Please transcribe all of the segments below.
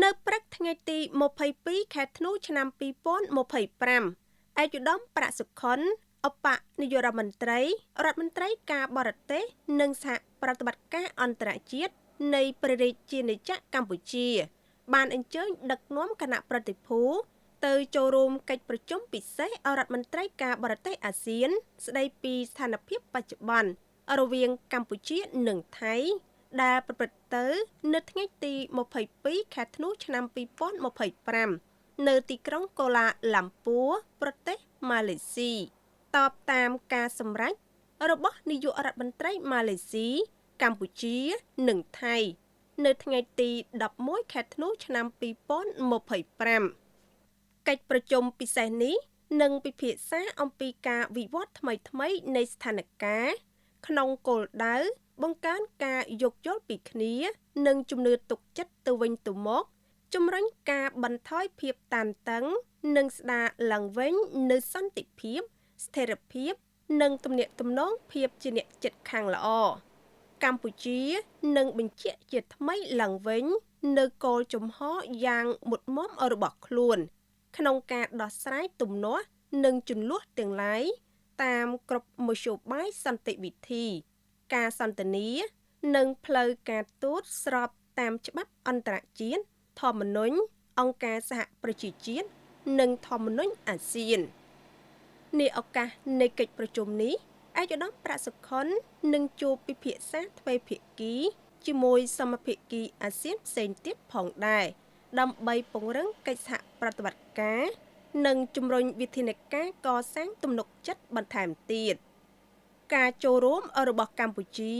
នៅព្រឹកថ្ងៃទី22ខែធ្នូឆ្នាំ2025ឯកឧត្តមប្រាក់សុខុនឧបនាយករដ្ឋមន្ត្រីការបរទេសនិងសហប្រតិបត្តិការអន្តរជាតិនៃព្រះរាជាណាចក្រកម្ពុជាបានអញ្ជើញដឹកនាំគណៈប្រតិភូទៅចូលរួមកិច្ចប្រជុំពិសេសរដ្ឋមន្ត្រីការបរទេសអាស៊ានស្ដីពីស្ថានភាពបច្ចុប្បន្នរវាងកម្ពុជានិងថៃដែលប្រព្រឹត្តទៅនៅថ្ងៃទី22ខែធ្នូឆ្នាំ2025នៅទីក្រុងកូឡាឡាំពួរប្រទេសម៉ាឡេស៊ីតបតាមការសម្រេចរបស់នាយករដ្ឋមន្ត្រីម៉ាឡេស៊ីកម្ពុជានិងថៃនៅថ្ងៃទី11ខែធ្នូឆ្នាំ2025កិច្ចប្រជុំពិសេសនេះនឹងពិភាក្សាអំពីការវិវត្តថ្មីៗនៃស្ថានភាពក្នុងគោលដៅបង្កើនការយោគយល់ពីគ្នានិងជំនឿទុកចិត្តទៅវិញទៅមកជំរុញការបន្ថយភាពតានតឹងនិងស្ដារឡើងវិញនូវសន្តិភាពស្ថិរភាពនិងទំនាក់ទំនងភាពជាអ្នកជិតខាងល្អកម្ពុជានឹងបញ្ជាក់ជាថ្មីឡើងវិញនៅគោលជំហរយ៉ាងមុតមមរបស់ខ្លួនក្នុងការដោះស្រាយទំនាស់និងជម្លោះទាំងឡាយតាមគ្រប់មធ្យោបាយសន្តិវិធីការសន្ទនានិងផ្លូវការទូតស្របតាមច្បាប់អន្តរជាតិធម្មនុញ្ញអង្គការសហប្រជាជាតិនិងធម្មនុញ្ញអាស៊ាននាឱកាសនៃកិច្ចប្រជុំនេះឯកឧត្តមប្រាក់សុខុននឹងជួបពិភាក្សាទ្វេភាគីជាមួយសមភាគីអាស៊ានផ្សេងទៀតផងដែរដើម្បីពង្រឹងកិច្ចសហប្រតិបត្តិការនិងជំរុញវិធានការកសាងទំនុកចិត្តបន្ថែមទៀតការចូលរួមរបស់កម្ពុជា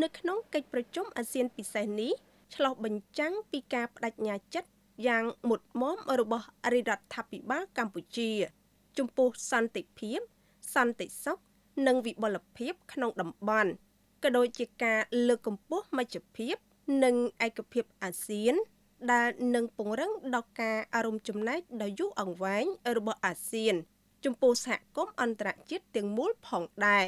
នៅក្នុងកិច្ចប្រជុំអាស៊ានពិសេសនេះឆ្លុះបញ្ចាំងពីការបដិញ្ញាចិត្តយ៉ាងមុតមមរបស់រាជរដ្ឋាភិបាលកម្ពុជាចំពោះសន្តិភាពសន្តិសុខនិងវិបុលភាពក្នុងតំបន់ក៏ដូចជាការលើកកម្ពស់មជ្ឈភាពនិងឯកភាពអាស៊ានដែលនឹងពង្រឹងដល់ការរួមចំណែកដ៏យូរអង្វែងរបស់អាស៊ានចំពោះសហគមន៍អន្តរជាតិទាំងមូលផងដែរ